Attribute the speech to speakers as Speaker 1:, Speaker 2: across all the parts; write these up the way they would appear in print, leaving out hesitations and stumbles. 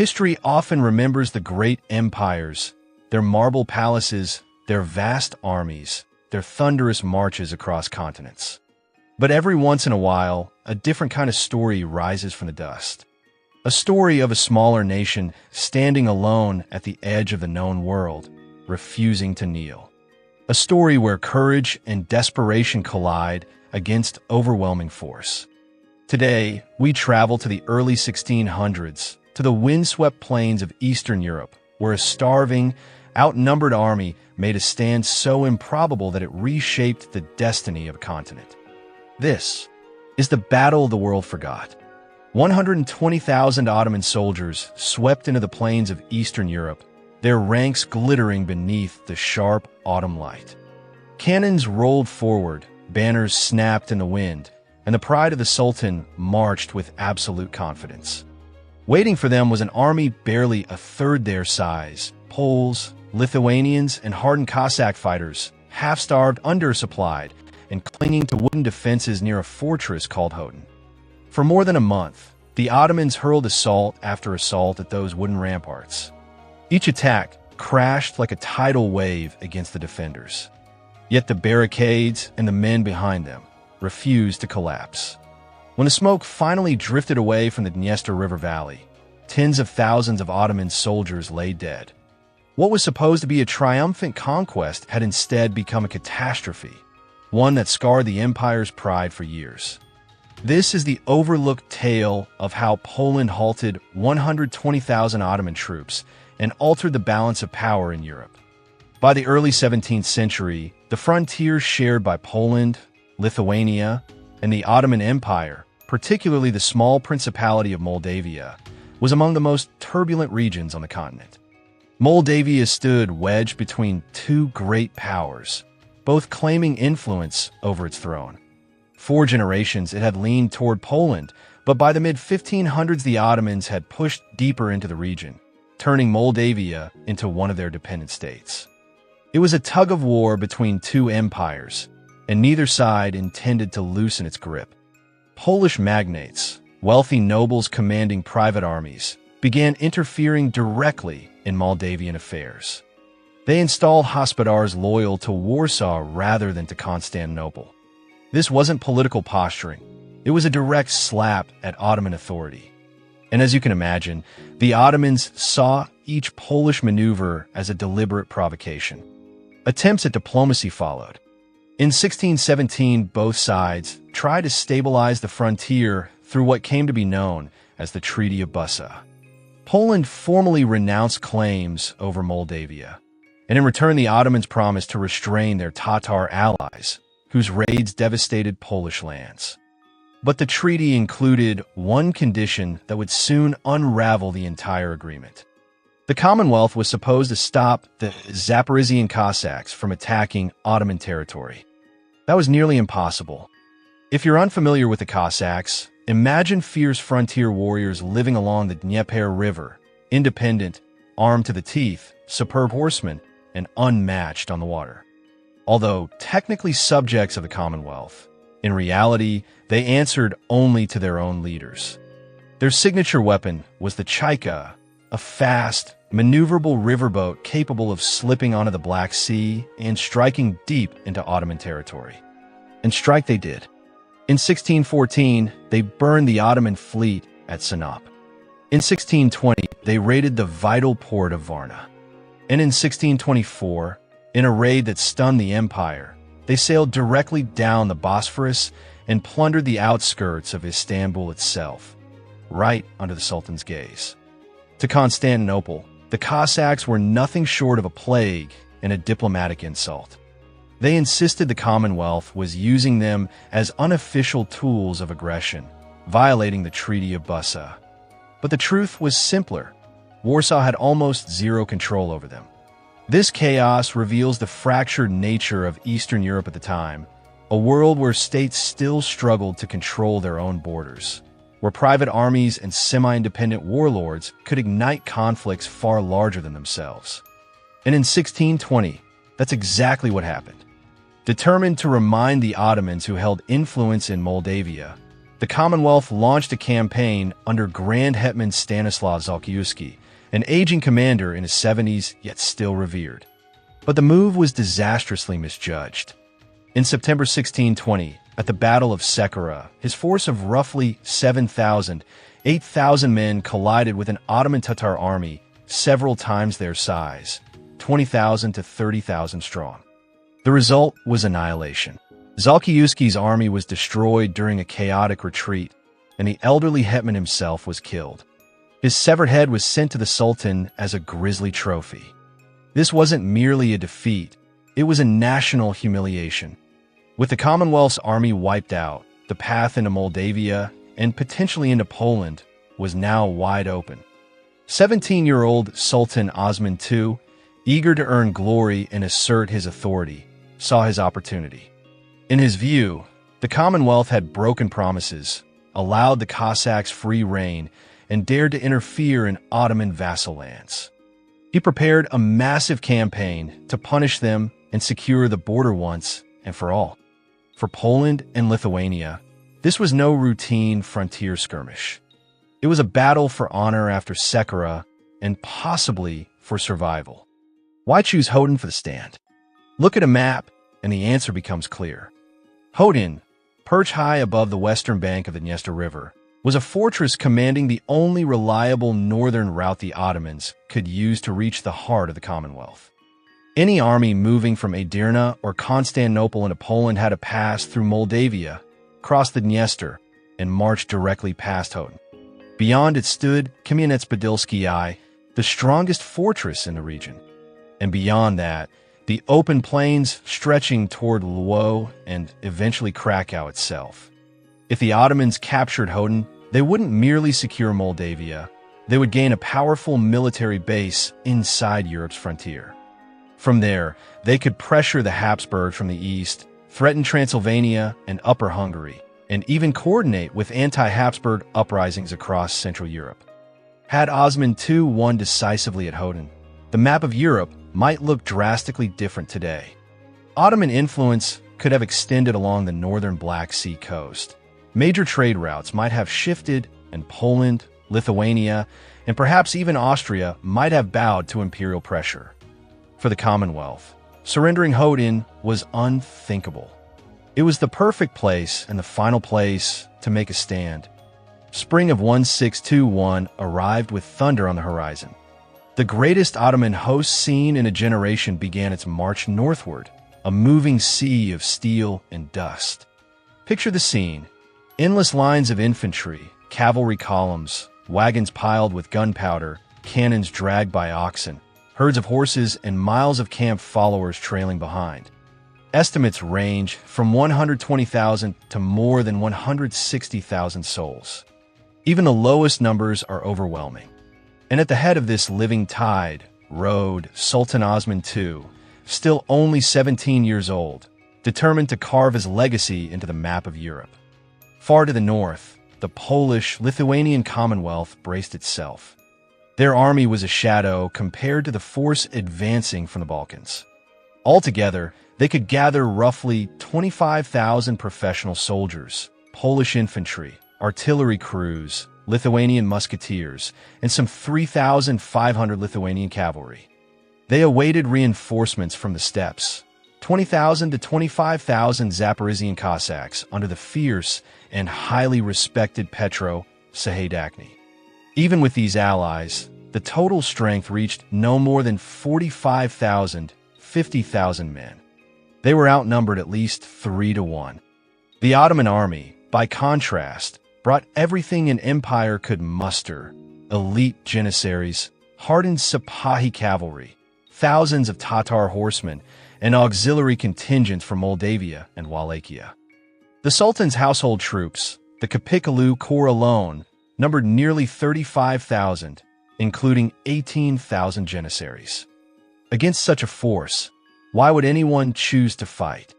Speaker 1: History often remembers the great empires, their marble palaces, their vast armies, their thunderous marches across continents. But every once in a while, a different kind of story rises from the dust. A story of a smaller nation standing alone at the edge of the known world, refusing to kneel. A story where courage and desperation collide against overwhelming force. Today, we travel to the early 1600s, to the windswept plains of Eastern Europe, where a starving, outnumbered army made a stand so improbable that it reshaped the destiny of a continent. This is the battle the world forgot. 120,000 Ottoman soldiers swept into the plains of Eastern Europe, their ranks glittering beneath the sharp autumn light. Cannons rolled forward, banners snapped in the wind, and the pride of the Sultan marched with absolute confidence. Waiting for them was an army barely a third their size: Poles, Lithuanians, and hardened Cossack fighters, half-starved, undersupplied, and clinging to wooden defenses near a fortress called Khotyn. For more than a month, the Ottomans hurled assault after assault at those wooden ramparts. Each attack crashed like a tidal wave against the defenders. Yet the barricades and the men behind them refused to collapse. When the smoke finally drifted away from the Dniester River valley, tens of thousands of Ottoman soldiers lay dead. What was supposed to be a triumphant conquest had instead become a catastrophe, one that scarred the empire's pride for years. This is the overlooked tale of how Poland halted 120,000 Ottoman troops and altered the balance of power in Europe. By the early 17th century, the frontiers shared by Poland, Lithuania, and the Ottoman Empire, particularly the small Principality of Moldavia, was among the most turbulent regions on the continent. Moldavia stood wedged between two great powers, both claiming influence over its throne. For generations, it had leaned toward Poland, but by the mid-1500s, the Ottomans had pushed deeper into the region, turning Moldavia into one of their dependent states. It was a tug-of-war between two empires, and neither side intended to loosen its grip. Polish magnates, wealthy nobles commanding private armies, began interfering directly in Moldavian affairs. They installed hospodars loyal to Warsaw rather than to Constantinople. This wasn't political posturing. It was a direct slap at Ottoman authority. And as you can imagine, the Ottomans saw each Polish maneuver as a deliberate provocation. Attempts at diplomacy followed. In 1617, both sides tried to stabilize the frontier through what came to be known as the Treaty of Bussa. Poland formally renounced claims over Moldavia, and in return the Ottomans promised to restrain their Tatar allies, whose raids devastated Polish lands. But the treaty included one condition that would soon unravel the entire agreement. The Commonwealth was supposed to stop the Zaporizhian Cossacks from attacking Ottoman territory. That was nearly impossible. If you're unfamiliar with the Cossacks, imagine fierce frontier warriors living along the Dnieper River, independent, armed to the teeth, superb horsemen, and unmatched on the water. Although technically subjects of the Commonwealth, in reality, they answered only to their own leaders. Their signature weapon was the Chaika, a fast, maneuverable riverboat capable of slipping onto the Black Sea and striking deep into Ottoman territory. And strike they did. In 1614, they burned the Ottoman fleet at Sinop. In 1620, they raided the vital port of Varna. And in 1624, in a raid that stunned the empire, they sailed directly down the Bosphorus and plundered the outskirts of Istanbul itself, right under the Sultan's gaze. To Constantinople, the Cossacks were nothing short of a plague and a diplomatic insult. They insisted the Commonwealth was using them as unofficial tools of aggression, violating the Treaty of Bussa. But the truth was simpler. Warsaw had almost zero control over them. This chaos reveals the fractured nature of Eastern Europe at the time, a world where states still struggled to control their own borders, where private armies and semi-independent warlords could ignite conflicts far larger than themselves. And in 1620, that's exactly what happened. Determined to remind the Ottomans who held influence in Moldavia, the Commonwealth launched a campaign under Grand Hetman Stanislav Zaporizhian, an aging commander in his 70s yet still revered. But the move was disastrously misjudged. In September 1620, at the Battle of Sekira, his force of roughly 7,000, 8,000 men collided with an Ottoman Tatar army several times their size, 20,000 to 30,000 strong. The result was annihilation. Zaporizhian's army was destroyed during a chaotic retreat, and the elderly hetman himself was killed. His severed head was sent to the Sultan as a grisly trophy. This wasn't merely a defeat, it was a national humiliation. With the Commonwealth's army wiped out, the path into Moldavia and potentially into Poland was now wide open. 17-year-old Sultan Osman II, eager to earn glory and assert his authority, saw his opportunity. In his view, the Commonwealth had broken promises, allowed the Cossacks free rein, and dared to interfere in Ottoman vassal lands. He prepared a massive campaign to punish them and secure the border once and for all. For Poland and Lithuania, this was no routine frontier skirmish. It was a battle for honor after Sekira and possibly for survival. Why choose Khotyn for the stand? Look at a map and the answer becomes clear. Khotyn, perched high above the western bank of the Dniester River, was a fortress commanding the only reliable northern route the Ottomans could use to reach the heart of the Commonwealth. Any army moving from Edirne or Constantinople into Poland had to pass through Moldavia, cross the Dniester, and march directly past Khotyn. Beyond it stood Kamianets-Podilskyi, the strongest fortress in the region. And beyond that, the open plains stretching toward Lwow and eventually Krakow itself. If the Ottomans captured Khotyn, they wouldn't merely secure Moldavia, they would gain a powerful military base inside Europe's frontier. From there, they could pressure the Habsburgs from the east, threaten Transylvania and Upper Hungary, and even coordinate with anti-Habsburg uprisings across Central Europe. Had Osman II won decisively at Khotyn, the map of Europe might look drastically different today. Ottoman influence could have extended along the northern Black Sea coast. Major trade routes might have shifted, and Poland, Lithuania, and perhaps even Austria might have bowed to imperial pressure. For the Commonwealth, surrendering Khotyn was unthinkable. It was the perfect place and the final place to make a stand. Spring of 1621 arrived with thunder on the horizon. The greatest Ottoman host seen in a generation began its march northward, a moving sea of steel and dust. Picture the scene. Endless lines of infantry, cavalry columns, wagons piled with gunpowder, cannons dragged by oxen, herds of horses, and miles of camp followers trailing behind. Estimates range from 120,000 to more than 160,000 souls. Even the lowest numbers are overwhelming. And at the head of this living tide rode Sultan Osman II, still only 17 years old, determined to carve his legacy into the map of Europe. Far to the north, the Polish-Lithuanian Commonwealth braced itself. Their army was a shadow compared to the force advancing from the Balkans. Altogether, they could gather roughly 25,000 professional soldiers, Polish infantry, artillery crews, Lithuanian musketeers, and some 3,500 Lithuanian cavalry. They awaited reinforcements from the steppes, 20,000 to 25,000 Zaporizhian Cossacks under the fierce and highly respected Petro Sahedakny. Even with these allies, the total strength reached no more than 45,000, 50,000 men. They were outnumbered at least 3 to 1. The Ottoman army, by contrast, brought everything an empire could muster: elite Janissaries, hardened Sipahi cavalry, thousands of Tatar horsemen, and auxiliary contingents from Moldavia and Wallachia. The Sultan's household troops, the Kapikalu Corps alone, numbered nearly 35,000, including 18,000 Janissaries. Against such a force, why would anyone choose to fight?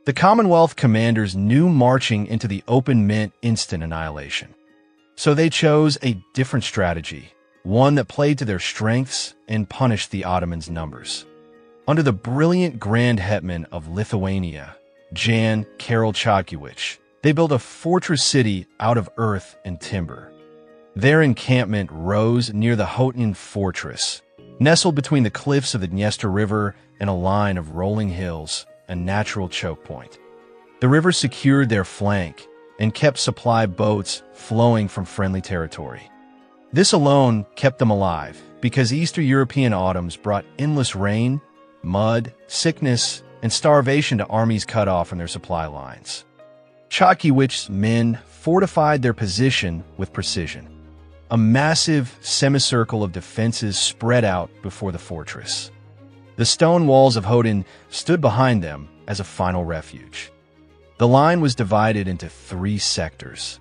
Speaker 1: The Commonwealth commanders knew marching into the open meant instant annihilation. So they chose a different strategy, one that played to their strengths and punished the Ottomans' numbers. Under the brilliant Grand Hetman of Lithuania, Jan Karol Chodkiewicz, They built a fortress city out of earth and timber. Their encampment rose near the Khotyn fortress, nestled between the cliffs of the Dniester River and a line of rolling hills, a natural choke point. The river secured their flank and kept supply boats flowing from friendly territory. This alone kept them alive, because Eastern European autumns brought endless rain, mud, sickness, and starvation to armies cut off from their supply lines. Chochiwich's men fortified their position with precision. A massive semicircle of defenses spread out before the fortress. The stone walls of Khotyn stood behind them as a final refuge. The line was divided into 3 sectors.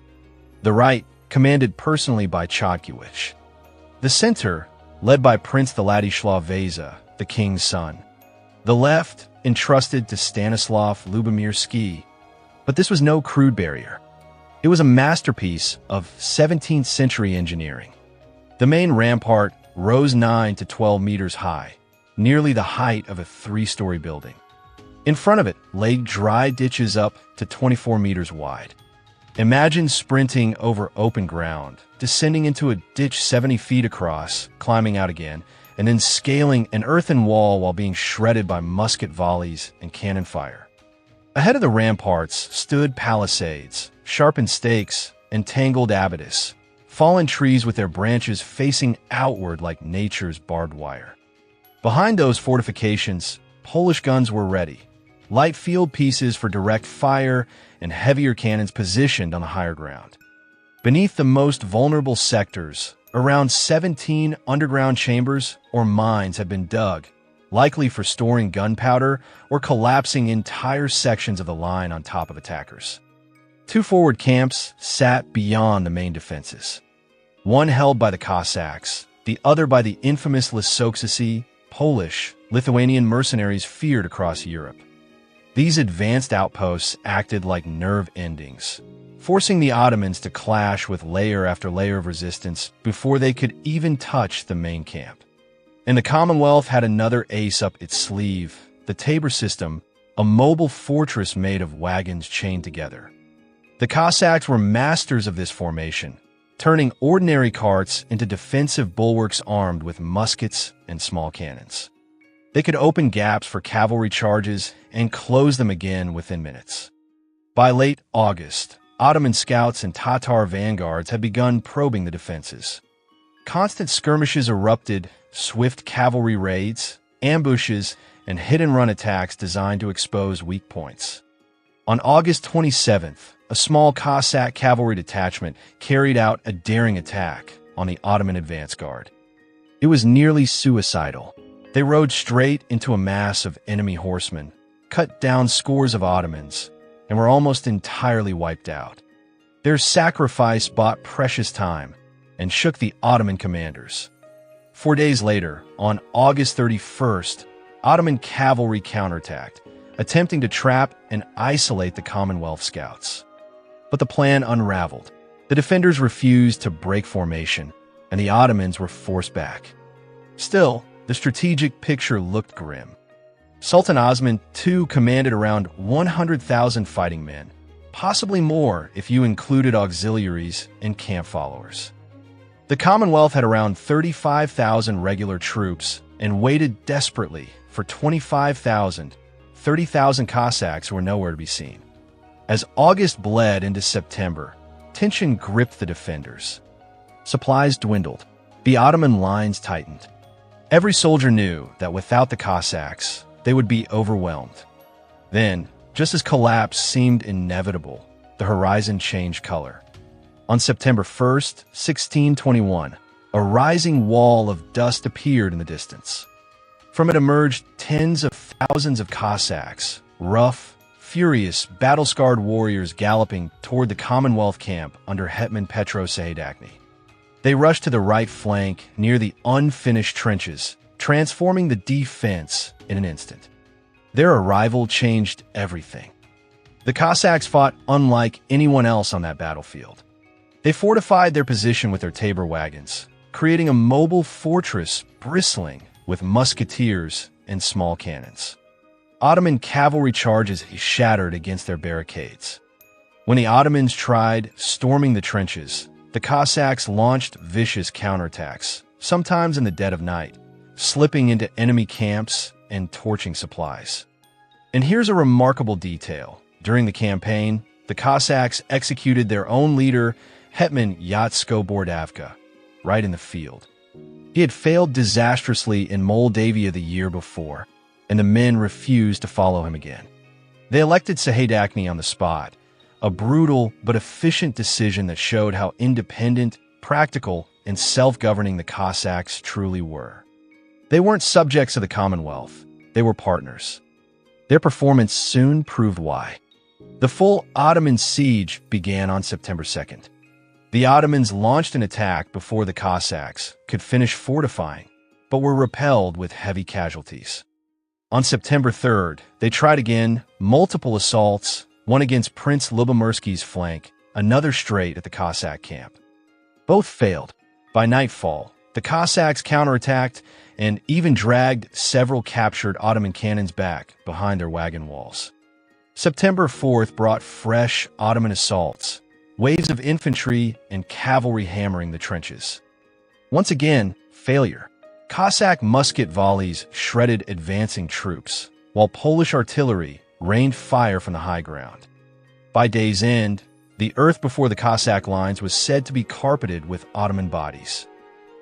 Speaker 1: The right, commanded personally by Chochiwich. The center, led by Prince Vladislav Vasa, the king's son. The left, entrusted to Stanislav Lubomirski. But this was no crude barrier. It was a masterpiece of 17th century engineering. The main rampart rose 9 to 12 meters high, nearly the height of a 3-story building. In front of it lay dry ditches up to 24 meters wide. Imagine sprinting over open ground, descending into a ditch 70 feet across, climbing out again, and then scaling an earthen wall while being shredded by musket volleys and cannon fire. Ahead of the ramparts stood palisades, sharpened stakes, and tangled abatis, fallen trees with their branches facing outward like nature's barbed wire. Behind those fortifications, Polish guns were ready, light field pieces for direct fire and heavier cannons positioned on the higher ground. Beneath the most vulnerable sectors, around 17 underground chambers or mines had been dug, likely for storing gunpowder or collapsing entire sections of the line on top of attackers. 2 forward camps sat beyond the main defenses. One held by the Cossacks, the other by the infamous Lysoksy, Polish, Lithuanian mercenaries feared across Europe. These advanced outposts acted like nerve endings, forcing the Ottomans to clash with layer after layer of resistance before they could even touch the main camp. And the Commonwealth had another ace up its sleeve, the Tabor system, a mobile fortress made of wagons chained together. The Cossacks were masters of this formation, turning ordinary carts into defensive bulwarks armed with muskets and small cannons. They could open gaps for cavalry charges and close them again within minutes. By late August, Ottoman scouts and Tatar vanguards had begun probing the defenses. Constant skirmishes erupted, swift cavalry raids, ambushes, and hit-and-run attacks designed to expose weak points. On August 27th, a small Cossack cavalry detachment carried out a daring attack on the Ottoman advance guard. It was nearly suicidal. They rode straight into a mass of enemy horsemen, cut down scores of Ottomans, and were almost entirely wiped out. Their sacrifice bought precious time and shook the Ottoman commanders. 4 days later, on August 31st, Ottoman cavalry counterattacked, attempting to trap and isolate the Commonwealth scouts. But the plan unraveled. The defenders refused to break formation, and the Ottomans were forced back. Still, the strategic picture looked grim. Sultan Osman II commanded around 100,000 fighting men, possibly more if you included auxiliaries and camp followers. The Commonwealth had around 35,000 regular troops and waited desperately for 25,000, 30,000 Cossacks who were nowhere to be seen. As August bled into September, tension gripped the defenders. Supplies dwindled. The Ottoman lines tightened. Every soldier knew that without the Cossacks, they would be overwhelmed. Then, just as collapse seemed inevitable, the horizon changed color. On September 1st, 1621, a rising wall of dust appeared in the distance. From it emerged tens of thousands of Cossacks, rough, furious, battle-scarred warriors galloping toward the Commonwealth camp under Hetman Petro Sahedakny. They rushed to the right flank near the unfinished trenches, transforming the defense in an instant. Their arrival changed everything. The Cossacks fought unlike anyone else on that battlefield. They fortified their position with their Tabor wagons, creating a mobile fortress bristling with musketeers and small cannons. Ottoman cavalry charges shattered against their barricades. When the Ottomans tried storming the trenches, the Cossacks launched vicious counterattacks, sometimes in the dead of night, slipping into enemy camps and torching supplies. And here's a remarkable detail. During the campaign, the Cossacks executed their own leader, Hetman Yatsko-Bordavka, right in the field. He had failed disastrously in Moldavia the year before, and the men refused to follow him again. They elected Sahedakny on the spot, a brutal but efficient decision that showed how independent, practical, and self-governing the Cossacks truly were. They weren't subjects of the Commonwealth, they were partners. Their performance soon proved why. The full Ottoman siege began on September 2nd. The Ottomans launched an attack before the Cossacks could finish fortifying, but were repelled with heavy casualties. On September 3rd, they tried again, multiple assaults, one against Prince Lubomirski's flank, another straight at the Cossack camp. Both failed. By nightfall, the Cossacks counterattacked and even dragged several captured Ottoman cannons back behind their wagon walls. September 4th brought fresh Ottoman assaults, waves of infantry and cavalry hammering the trenches. Once again, failure. Cossack musket volleys shredded advancing troops, while Polish artillery rained fire from the high ground. By day's end, the earth before the Cossack lines was said to be carpeted with Ottoman bodies,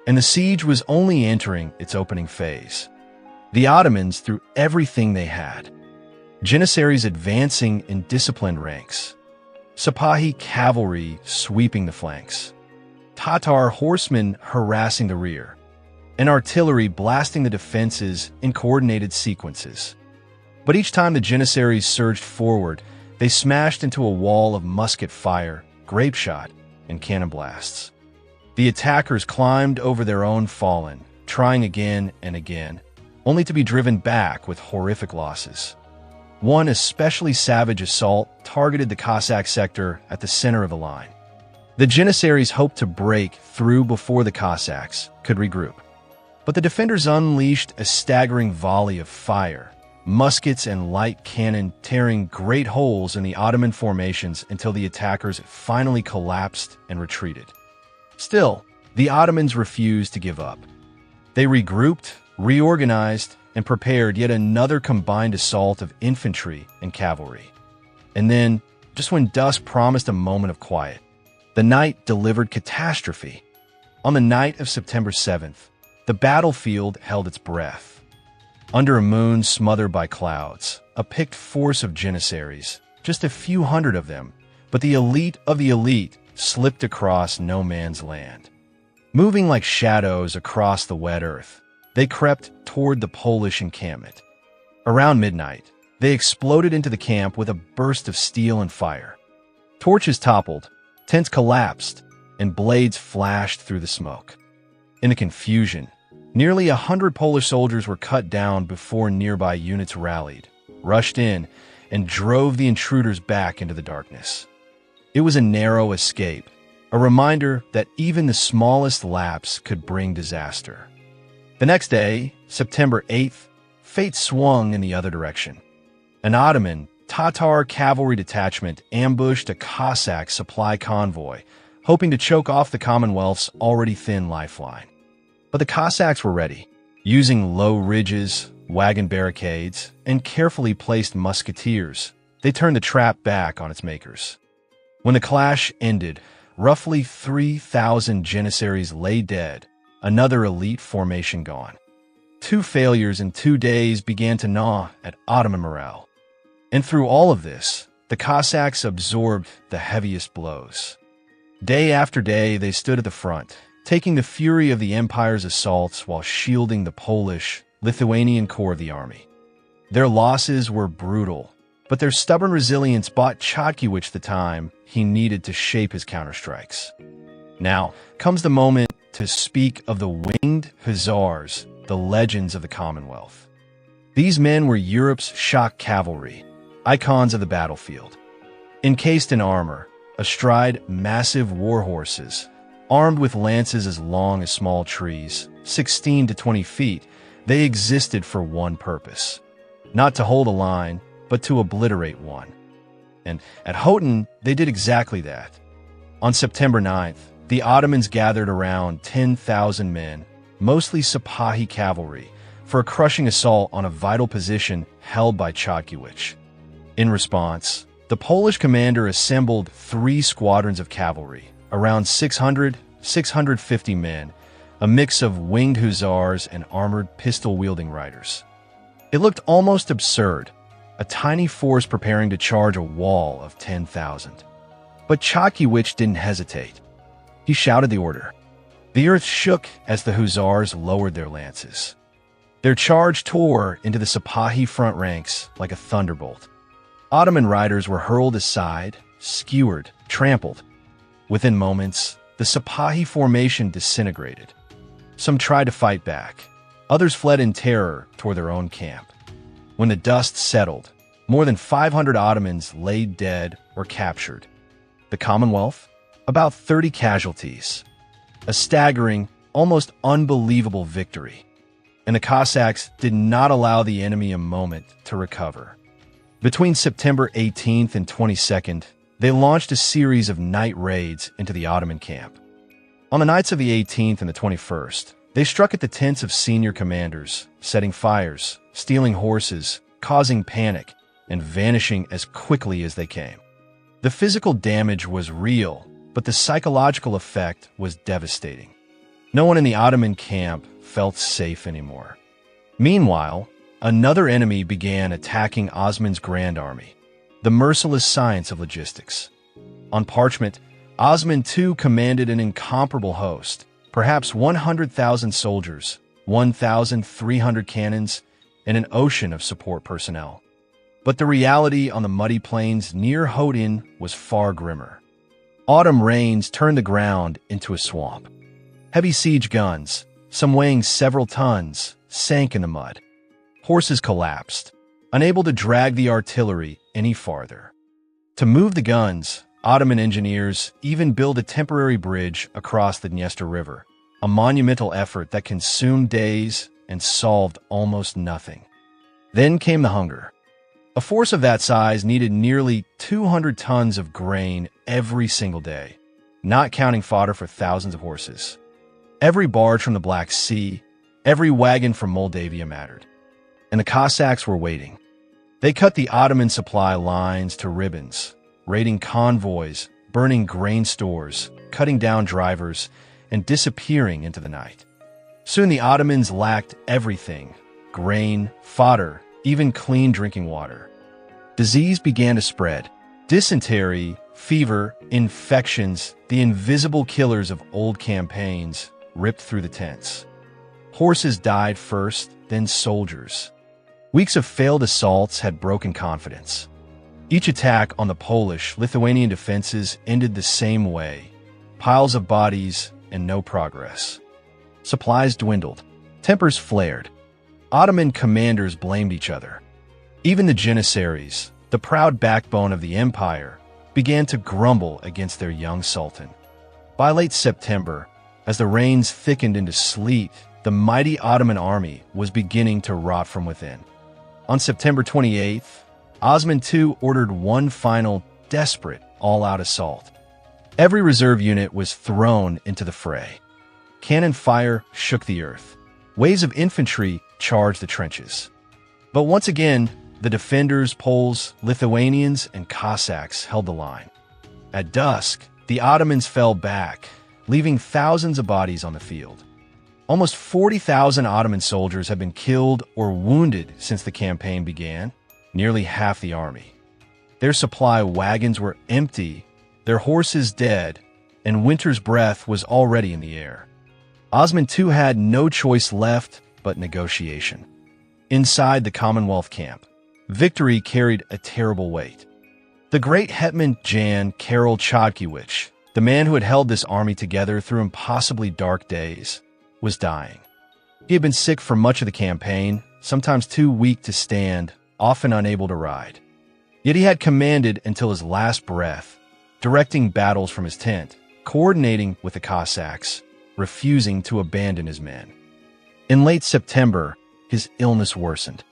Speaker 1: and the siege was only entering its opening phase. The Ottomans threw everything they had. Janissaries advancing in disciplined ranks, Sipahi cavalry sweeping the flanks, Tatar horsemen harassing the rear, and artillery blasting the defenses in coordinated sequences. But each time the Janissaries surged forward, they smashed into a wall of musket fire, grape shot, and cannon blasts. The attackers climbed over their own fallen, trying again and again, only to be driven back with horrific losses. One especially savage assault targeted the Cossack sector at the center of the line. The Janissaries hoped to break through before the Cossacks could regroup. But the defenders unleashed a staggering volley of fire, muskets and light cannon tearing great holes in the Ottoman formations until the attackers finally collapsed and retreated. Still, the Ottomans refused to give up. They regrouped, reorganized, and prepared yet another combined assault of infantry and cavalry. And then, just when dusk promised a moment of quiet, the night delivered catastrophe. On the night of September 7th, the battlefield held its breath. Under a moon smothered by clouds, a picked force of Janissaries, just a few hundred of them, but the elite of the elite, slipped across no man's land. Moving like shadows across the wet earth, they crept toward the Polish encampment. Around midnight, they exploded into the camp with a burst of steel and fire. Torches toppled, tents collapsed, and blades flashed through the smoke. In the confusion, nearly 100 Polish soldiers were cut down before nearby units rallied, rushed in, and drove the intruders back into the darkness. It was a narrow escape, a reminder that even the smallest lapse could bring disaster. The next day, September 8th, fate swung in the other direction. An Ottoman, Tatar cavalry detachment ambushed a Cossack supply convoy, hoping to choke off the Commonwealth's already thin lifeline. But the Cossacks were ready, using low ridges, wagon barricades, and carefully placed musketeers. They turned the trap back on its makers. When the clash ended, roughly 3,000 Janissaries lay dead, another elite formation gone. 2 failures in 2 days began to gnaw at Ottoman morale. And through all of this, the Cossacks absorbed the heaviest blows. Day after day, they stood at the front, taking the fury of the empire's assaults while shielding the Polish, Lithuanian core of the army. Their losses were brutal, but their stubborn resilience bought Chocim the time he needed to shape his counterstrikes. Now comes the moment to speak of the winged Hussars, the legends of the Commonwealth. These men were Europe's shock cavalry, icons of the battlefield. Encased in armor, astride massive war horses, armed with lances as long as small trees, 16 to 20 feet, they existed for one purpose: not to hold a line, but to obliterate one. And at Hotin, they did exactly that. On September 9th, the Ottomans gathered around 10,000 men, mostly Sipahi cavalry, for a crushing assault on a vital position held by Chocim. In response, the Polish commander assembled 3 squadrons of cavalry, around 650 men, a mix of winged hussars and armored pistol-wielding riders. It looked almost absurd, a tiny force preparing to charge a wall of 10,000. But Chocim didn't hesitate. He shouted the order. The earth shook as the hussars lowered their lances. Their charge tore into the Sipahi front ranks like a thunderbolt. Ottoman riders were hurled aside, skewered, trampled. Within moments, the Sipahi formation disintegrated. Some tried to fight back. Others fled in terror toward their own camp. When the dust settled, more than 500 Ottomans lay dead or captured. The Commonwealth? About 30 casualties. A staggering, almost unbelievable victory. And the Cossacks did not allow the enemy a moment to recover. Between September 18th and 22nd, they launched a series of night raids into the Ottoman camp. On the nights of the 18th and the 21st, they struck at the tents of senior commanders, setting fires, stealing horses, causing panic, and vanishing as quickly as they came. The physical damage was real, but the psychological effect was devastating. No one in the Ottoman camp felt safe anymore. Meanwhile, another enemy began attacking Osman's Grand Army, the merciless science of logistics. On parchment, Osman II commanded an incomparable host, perhaps 100,000 soldiers, 1,300 cannons, and an ocean of support personnel. But the reality on the muddy plains near Khotyn was far grimmer. Autumn rains turned the ground into a swamp. Heavy siege guns, some weighing several tons, sank in the mud. Horses collapsed, unable to drag the artillery any farther. To move the guns, Ottoman engineers even built a temporary bridge across the Dniester River, a monumental effort that consumed days and solved almost nothing. Then came the hunger. A force of that size needed nearly 200 tons of grain every single day, not counting fodder for thousands of horses. Every barge from the Black Sea, every wagon from Moldavia mattered. And the Cossacks were waiting. They cut the Ottoman supply lines to ribbons, raiding convoys, burning grain stores, cutting down drivers, and disappearing into the night. Soon the Ottomans lacked everything: grain, fodder, even clean drinking water. Disease began to spread. Dysentery, fever, infections, the invisible killers of old campaigns, ripped through the tents. Horses died first, then soldiers. Weeks of failed assaults had broken confidence. Each attack on the Polish-Lithuanian defenses ended the same way: piles of bodies and no progress. Supplies dwindled. Tempers flared. Ottoman commanders blamed each other. Even the Janissaries, the proud backbone of the empire, began to grumble against their young sultan. By late September, as the rains thickened into sleet, the mighty Ottoman army was beginning to rot from within. On September 28th, Osman II ordered one final, desperate, all-out assault. Every reserve unit was thrown into the fray. Cannon fire shook the earth. Waves of infantry charged the trenches. But once again, the defenders, Poles, Lithuanians, and Cossacks held the line. At dusk, the Ottomans fell back, leaving thousands of bodies on the field. Almost 40,000 Ottoman soldiers have been killed or wounded since the campaign began, nearly half the army. Their supply wagons were empty, their horses dead, and winter's breath was already in the air. Osman II had no choice left but negotiation. Inside the Commonwealth camp, victory carried a terrible weight. The great Hetman Jan Karol Chodkiewicz, the man who had held this army together through impossibly dark days, was dying. He had been sick for much of the campaign, sometimes too weak to stand, often unable to ride. Yet he had commanded until his last breath, directing battles from his tent, coordinating with the Cossacks, refusing to abandon his men. In late September, his illness worsened.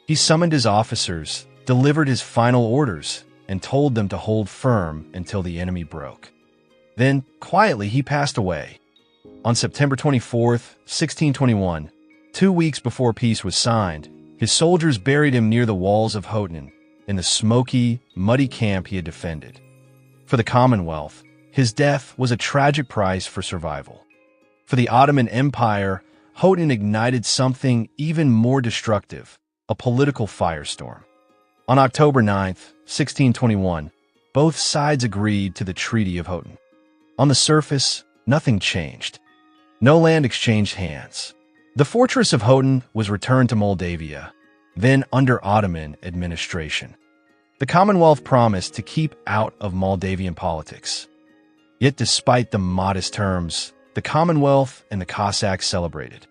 Speaker 1: He summoned his officers, delivered his final orders, and told them to hold firm until the enemy broke. Then, quietly, he passed away. On September 24th, 1621, 2 weeks before peace was signed, his soldiers buried him near the walls of Khotyn, in the smoky, muddy camp he had defended. For the Commonwealth, his death was a tragic price for survival. For the Ottoman Empire, Khotyn ignited something even more destructive, a political firestorm. On October 9th, 1621, both sides agreed to the Treaty of Hotin. On the surface, nothing changed. No land exchanged hands. The fortress of Khotyn was returned to Moldavia, then under Ottoman administration. The Commonwealth promised to keep out of Moldavian politics. Yet despite the modest terms, the Commonwealth and the Cossacks celebrated.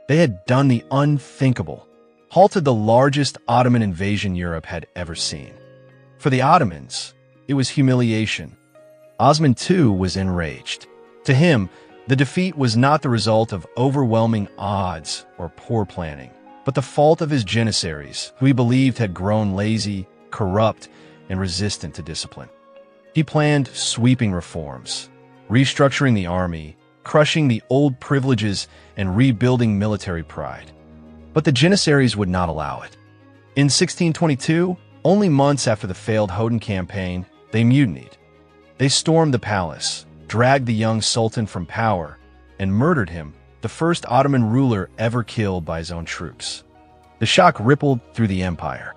Speaker 1: They had done the unthinkable, halted the largest Ottoman invasion Europe had ever seen. For the Ottomans, it was humiliation. Osman II was enraged. To him, the defeat was not the result of overwhelming odds or poor planning, but the fault of his Janissaries, who he believed had grown lazy, corrupt, and resistant to discipline. He planned sweeping reforms, restructuring the army, crushing the old privileges, and rebuilding military pride. But the Janissaries would not allow it. In 1622, only months after the failed Hotin campaign, they mutinied. They stormed the palace, dragged the young sultan from power, and murdered him, the first Ottoman ruler ever killed by his own troops. The shock rippled through the empire.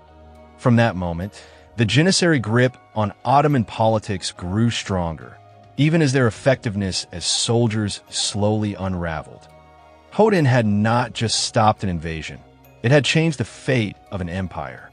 Speaker 1: From that moment, the Janissary grip on Ottoman politics grew stronger, even as their effectiveness as soldiers slowly unraveled. Khotyn had not just stopped an invasion, it had changed the fate of an empire.